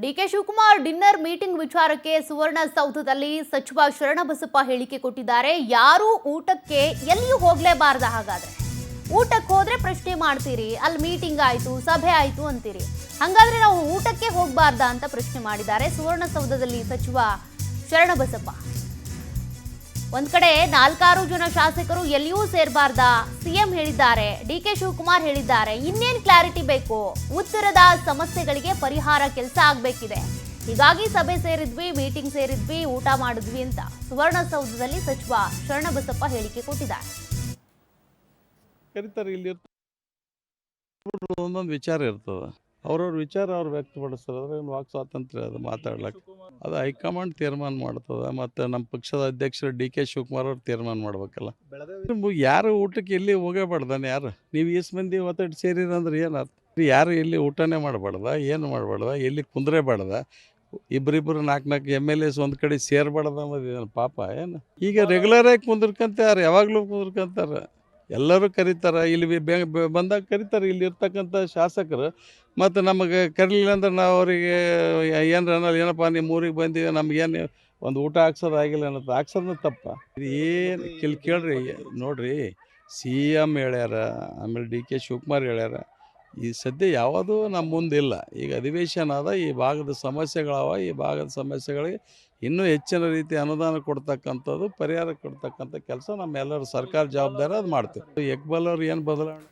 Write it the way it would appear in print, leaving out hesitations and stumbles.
DK Shivakumar dinner meeting ವಿಚಾರಕ್ಕೆ ಸುವರ್ಣಸೌಧದಲ್ಲಿ ಸಚಿವ ಶರಣಬಸಪ್ಪ ಹೇಳಿಕೆ ಕೊಟ್ಟಿದ್ದಾರೆ. ಯಾರು ಊಟಕ್ಕೆ ಎಲ್ಲಿಯೂ ಹೋಗಲೇಬಾರದು. ಹಾಗಾದ್ರೆ ಊಟಕ್ಕೆ ಹೋದ್ರೆ ಪ್ರಶ್ನೆ ಮಾಡ್ತೀರಿ, ಅಲ್ಲಿ ಮೀಟಿಂಗ್ ಆಯ್ತು, ಸಭೆ ಆಯ್ತು ಅಂತೀರಿ. ಹಾಗಾದ್ರೆ ನಾವು ಊಟಕ್ಕೆ ಹೋಗಬಾರ್ದಾ ಅಂತ ಪ್ರಶ್ನೆ ಮಾಡಿದ್ದಾರೆ ಸುವರ್ಣಸೌಧದಲ್ಲಿ ಸಚಿವ ಶರಣಬಸಪ್ಪ. ಒಂದ್ ಕಡೆ 4 ಜನ ಶಾಸಕರು ಎಲ್ಲಿಯೂ ಸೇರಬಾರ್ದಾ ಸಿಎಂ ಹೇಳಿದ್ದಾರೆ, ಡಿಕೆ ಶಿವಕುಮಾರ್ ಹೇಳಿದ್ದಾರೆ. ಇನ್ನೇನ್ ಕ್ಲಾರಿಟಿ ಬೇಕು? ಉತ್ತರದ ಸಮಸ್ಯೆಗಳಿಗೆ ಪರಿಹಾರ ಕೆಲಸ ಆಗ್ಬೇಕಿದೆ. ಹೀಗಾಗಿ ಸಭೆ ಸೇರಿದ್ವಿ, ಮೀಟಿಂಗ್ ಸೇರಿದ್ವಿ, ಊಟ ಮಾಡಿದ್ವಿ ಅಂತ ಸುವರ್ಣಸೌಧದಲ್ಲಿ ಸಚಿವ ಶರಣಬಸಪ್ಪ ಹೇಳಿಕೆ ಕೊಟ್ಟಿದ್ದಾರೆ. ಕರೀತಾರೆ, ಇಲ್ಲಿ ಒಂದೊಂದು ವಿಚಾರ ಇರ್ತದೆ, ಅವ್ರವ್ರ ವಿಚಾರ ಅವ್ರು ವ್ಯಕ್ತಪಡಿಸ್ತಾರೆ. ವಾಕ್ ಸ್ವಾತಂತ್ರ್ಯ ಅದು ಮಾತಾಡ್ಲಿಕ್ಕೆ ಅದು ಹೈಕಮಾಂಡ್ ತೀರ್ಮಾನ ಮಾಡ್ತದೆ. ಮತ್ತು ನಮ್ಮ ಪಕ್ಷದ ಅಧ್ಯಕ್ಷರು ಡಿಕೆ ಶಿವಕುಮಾರ್ ಅವ್ರು ತೀರ್ಮಾನ ಮಾಡ್ಬೇಕಲ್ಲ. ಯಾರು ಊಟಕ್ಕೆ ಎಲ್ಲಿ ಹೋಗಬಾರ್ದಾನೆ? ಯಾರು ನೀವು ಈಸ್ ಮಂದಿ ಒತ್ತಡ ಸೇರಿರಂದ್ರೆ ಏನಾಯ್ತು? ಯಾರು ಎಲ್ಲಿ ಊಟನೇ ಮಾಡಬಾರ್ದ, ಏನು ಮಾಡಬಾರ್ದ, ಎಲ್ಲಿ ಕುಂದ್ರೇಬಾರ್ದ, ಇಬ್ಬರಿಬ್ಬರು 4 MLAs ಒಂದು ಕಡೆ ಸೇರ್ಬಾರ್ದ ಅನ್ನೋದು ಪಾಪ ಏನು? ಈಗ ರೆಗ್ಯುಲರಾಗಿ ಕುಂದಿರ್ಕಂತಾರೆ, ಯಾವಾಗಲೂ ಕುಂದಿರ್ಕಂತಾರೆ. ಎಲ್ಲರೂ ಕರೀತಾರೆ, ಇಲ್ಲಿ ಬಂದಾಗ ಕರೀತಾರೆ. ಇಲ್ಲಿ ಇರ್ತಕ್ಕಂಥ ಶಾಸಕರು ಮತ್ತು ನಮಗೆ ಕರೀಲಿಲ್ಲ ಅಂದ್ರೆ ನಾವು ಅವರಿಗೆ ಏನು ಅನ್ನೋಲ್ಲ, ಏನಪ್ಪ ನಿಮ್ಮ ಊರಿಗೆ ಬಂದೀವಿ, ನಮಗೇನು ಒಂದು ಊಟ ಹಾಕ್ಸೋದಾಗಿಲ್ಲ ಅನ್ನೋದು. ಹಾಕ್ಸೋದು ತಪ್ಪ. ಇದು ಏನು ಕೇಳ್ರಿ, ನೋಡಿರಿ, CM ಹೇಳ್ಯಾರ, ಆಮೇಲೆ ಡಿಕೆ ಶಿವಕುಮಾರ್ ಹೇಳ್ಯಾರ. ಈ ಸದ್ಯ ಯಾವುದೂ ನಮ್ಮ ಮುಂದಿಲ್ಲ. ಈಗ ಅಧಿವೇಶನ ಆದ, ಈ ಭಾಗದ ಸಮಸ್ಯೆಗಳವ, ಈ ಭಾಗದ ಸಮಸ್ಯೆಗಳಿಗೆ ಇನ್ನೂ ಹೆಚ್ಚಿನ ರೀತಿ ಅನುದಾನ ಕೊಡ್ತಕ್ಕಂಥದ್ದು, ಪರಿಹಾರ ಕೊಡ್ತಕ್ಕಂಥ ಕೆಲಸ ನಮ್ಮೆಲ್ಲರ ಸರ್ಕಾರ ಜವಾಬ್ದಾರಿ ಅದು ಮಾಡ್ತೀವಿ. ಎಕ್ಬಲ್ ಅವ್ರು ಏನು ಬದಲಾವಣೆ